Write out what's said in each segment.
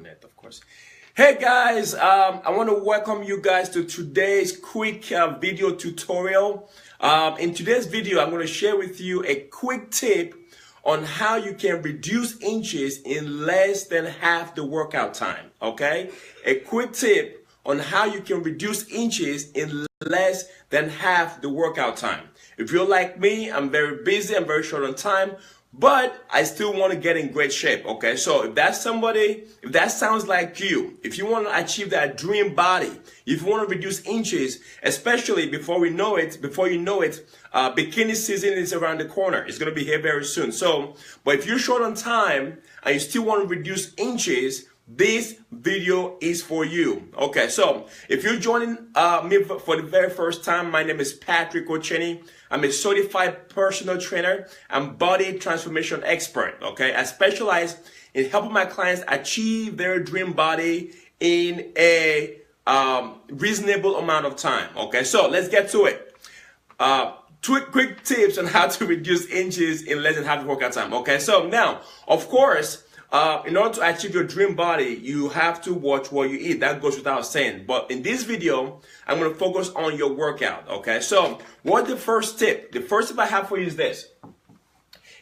net, of course. Hey guys, I want to welcome you guys to today's quick video tutorial. In today's video, I'm going to share with you a quick tip on how you can reduce inches in less than half the workout time. Okay, a quick tip on how you can reduce inches in less than half the workout time. If you're like me, I'm very busy, I'm very short on time, but I still want to get in great shape. Okay, so if that's somebody, if that sounds like you, if you want to achieve that dream body, if you want to reduce inches, especially before you know it, bikini season is around the corner. It's going to be here very soon. So, but if you're short on time and you still want to reduce inches, this video is for you. Okay, so if you're joining me for the very first time, my name is Patrick Ocheni. I'm a certified personal trainer and body transformation expert. Okay, I specialize in helping my clients achieve their dream body in a reasonable amount of time. Okay, so let's get to it. Two quick tips on how to reduce inches in less than half the workout time. Okay, so now, of course, in order to achieve your dream body, you have to watch what you eat. That goes without saying. But in this video, I'm going to focus on your workout. Okay, so what's the first tip? The first tip I have for you is this.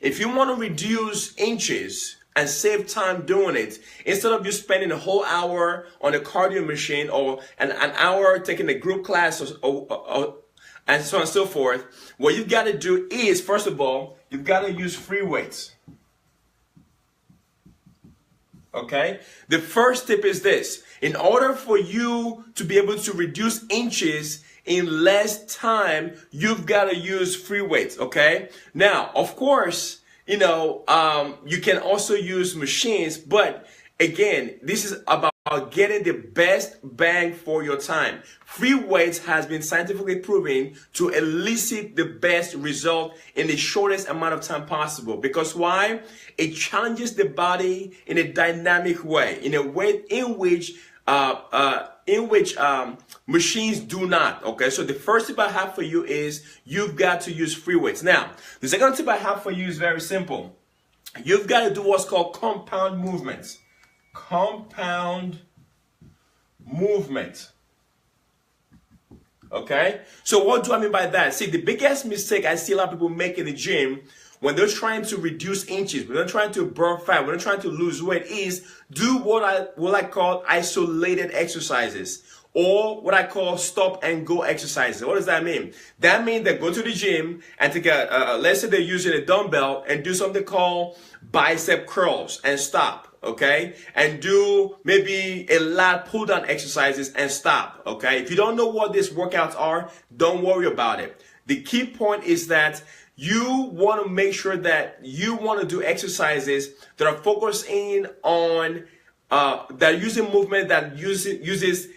If you want to reduce inches and save time doing it, instead of you spending a whole hour on a cardio machine or an hour taking a group class and so on and so forth, what you've got to do is, first of all, you've got to use free weights. Okay, the first tip is this. In order for you to be able to reduce inches in less time, you've got to use free weights. Okay, now, of course, you can also use machines, but again, this is about getting the best bang for your time. Free weights has been scientifically proven to elicit the best result in the shortest amount of time possible. Because why? It challenges the body in a dynamic way, in a way in which machines do not. Okay, so the first tip I have for you is you've got to use free weights. Now, the second tip I have for you is very simple. You've got to do what's called compound movements. Compound movement. Okay, so what do I mean by that? See, the biggest mistake I see a lot of people make in the gym when they're trying to reduce inches, when they're trying to burn fat, when they're trying to lose weight, is do what I call isolated exercises, or what I call stop and go exercises. What does that mean? That means they go to the gym and take let's say they're using a dumbbell and do something called bicep curls and stop. Okay, and do maybe a lat pull down exercises and stop. Okay, if you don't know what these workouts are, don't worry about it. The key point is that you want to make sure that you want to do exercises that are focusing on that are using movement that uses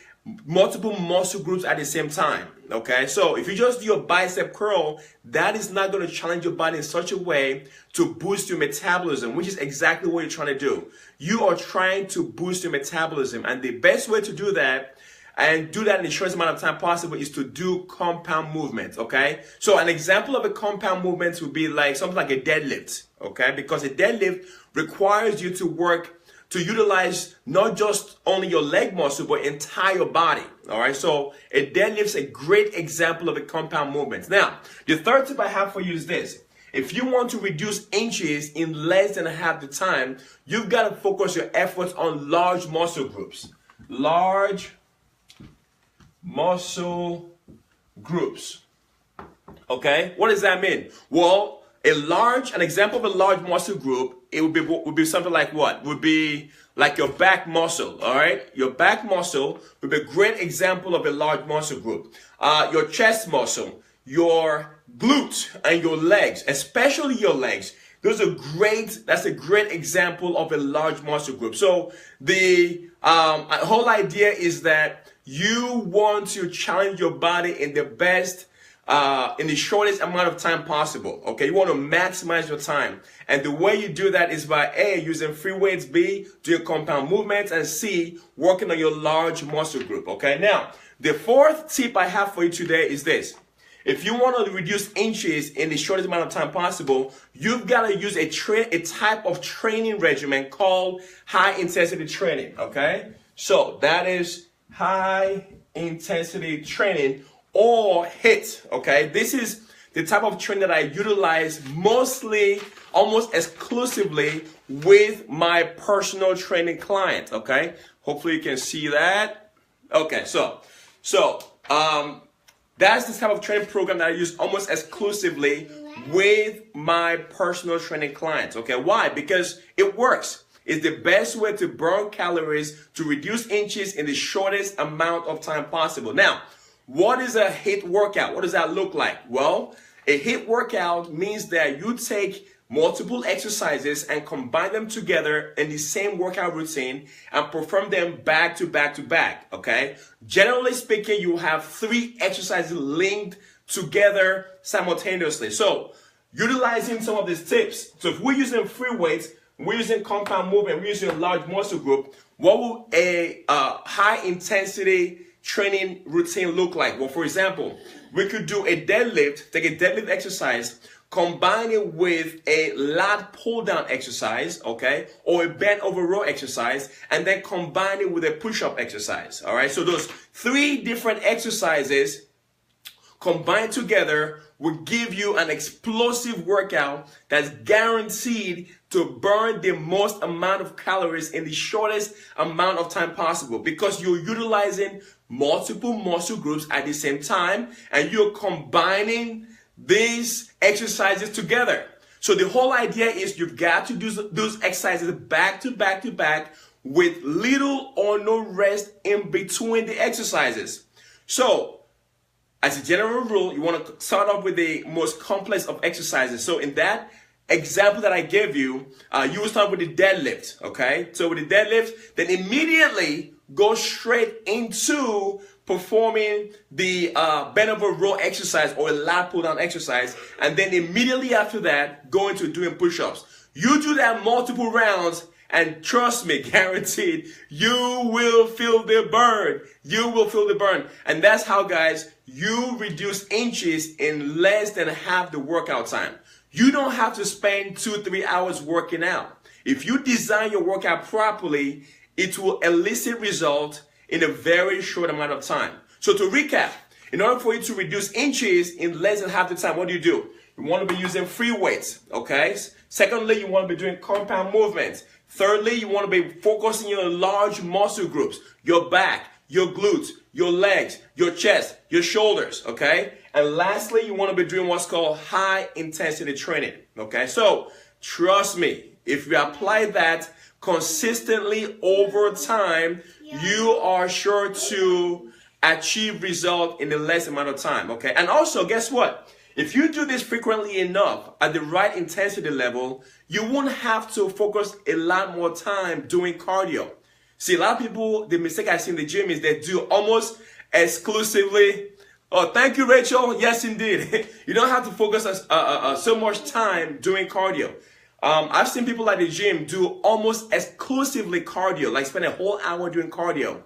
multiple muscle groups at the same time. Okay, so if you just do a bicep curl, that is not going to challenge your body in such a way to boost your metabolism, which is exactly what you're trying to do. You are trying to boost your metabolism, and the best way to do that and do that in the shortest amount of time possible is to do compound movements. Okay, so an example of a compound movement would be like something like a deadlift. Okay, because a deadlift requires you to utilize not just only your leg muscle, but entire body. All right, so a deadlift's a great example of a compound movement. Now, the third tip I have for you is this. If you want to reduce inches in less than half the time, you've got to focus your efforts on large muscle groups. Large muscle groups. Okay, what does that mean? Well, an example of a large muscle group, it would be something like what? Would be like your back muscle, all right? Your back muscle would be a great example of a large muscle group. Your chest muscle, your glutes, and your legs, especially your legs. That's a great example of a large muscle group. So the whole idea is that you want to challenge your body in the shortest amount of time possible. Okay, you want to maximize your time, and the way you do that is by A, using free weights, B, doing compound movements, and C, working on your large muscle group. Okay, now the fourth tip I have for you today is this. if you want to reduce inches in the shortest amount of time possible, you've got to use a type of training regimen called high intensity training, okay? So that is high intensity training or HIIT, okay? This is the type of training that I utilize mostly, almost exclusively with my personal training clients, okay? Hopefully you can see that. Okay, so that's the type of training program that I use almost exclusively with my personal training clients, okay? Why? Because it works. It's the best way to burn calories, to reduce inches in the shortest amount of time possible. Now, what is a HIIT workout? What does that look like? Well, a HIIT workout means that you take multiple exercises and combine them together in the same workout routine and perform them back to back to back, okay? Generally speaking, you have 3 exercises linked together simultaneously. So, utilizing some of these tips. So if we're using free weights, we're using compound movement, we're using a large muscle group, what will a high intensity training routine look like? Well, for example, we could do a deadlift, take a deadlift exercise, combine it with a lat pull down exercise, okay, or a bent over row exercise, and then combine it with a push-up exercise. All right, so those 3 different exercises combined together will give you an explosive workout that's guaranteed to burn the most amount of calories in the shortest amount of time possible, because you're utilizing multiple muscle groups at the same time and you're combining these exercises together. So the whole idea is you've got to do those exercises back to back to back with little or no rest in between the exercises. So as a general rule, you want to start off with the most complex of exercises. So in that example that I gave you, you will start with the deadlift, okay? So with the deadlift, then immediately go straight into performing the bent over row exercise or a lat pull down exercise, and then immediately after that, go into doing push-ups. You do that multiple rounds, and trust me, guaranteed, you will feel the burn. You will feel the burn. And that's how, guys, you reduce inches in less than half the workout time. You don't have to spend 2-3 hours working out. If you design your workout properly, it will elicit results in a very short amount of time. So to recap, in order for you to reduce inches in less than half the time, what do? You want to be using free weights, okay? Secondly, you want to be doing compound movements. Thirdly, you want to be focusing on large muscle groups, your back, your glutes, your legs, your chest, your shoulders, okay? And lastly, you want to be doing what's called high intensity training, okay? So trust me, if you apply that consistently over time, you are sure to achieve result in the less amount of time, okay? And also, guess what? If you do this frequently enough at the right intensity level, you won't have to focus a lot more time doing cardio. See, a lot of people, the mistake I see in the gym is they do almost exclusively. Oh, thank you, Rachel. Yes, indeed. You don't have to focus so much time doing cardio. I've seen people at the gym do almost exclusively cardio, like spend a whole hour doing cardio.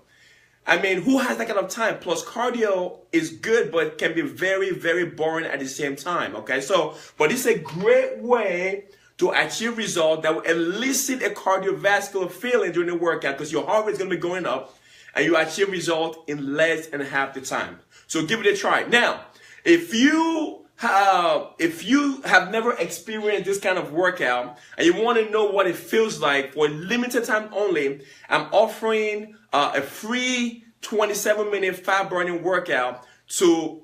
I mean, who has that kind of time? Plus, cardio is good, but can be very, very boring at the same time, okay? So, but it's a great way to achieve results that will elicit a cardiovascular feeling during the workout, because your heart rate is going to be going up and you achieve results in less than half the time. So give it a try. Now, if you have never experienced this kind of workout and you want to know what it feels like, for a limited time only, I'm offering a free 27-minute fat burning workout for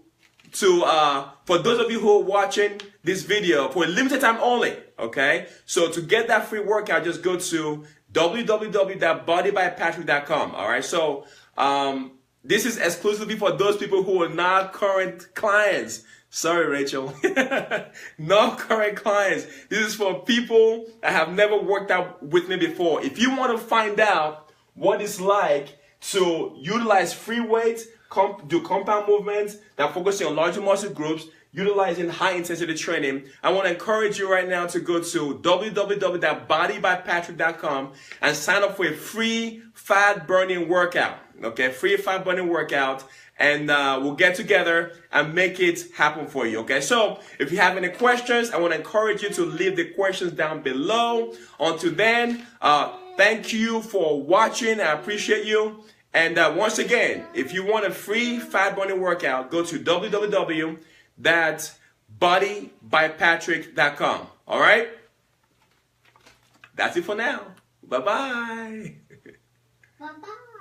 those of you who are watching this video for a limited time only, okay? So to get that free workout, just go to www.bodybypatrick.com, all right? So this is exclusively for those people who are not current clients. Sorry, Rachel. Not current clients. This is for people that have never worked out with me before. If you want to find out what it's like to utilize free weights, do compound movements that focus on larger muscle groups, utilizing high intensity training, I want to encourage you right now to go to www.bodybypatrick.com and sign up for a free fat burning workout. Okay, free fat burning workout, and we'll get together and make it happen for you. Okay, so if you have any questions, I want to encourage you to leave the questions down below. Until then, thank you for watching. I appreciate you. And once again, if you want a free fat burning workout, go to www.bodybypatrick.com. All right? That's it for now. Bye-bye. Bye-bye.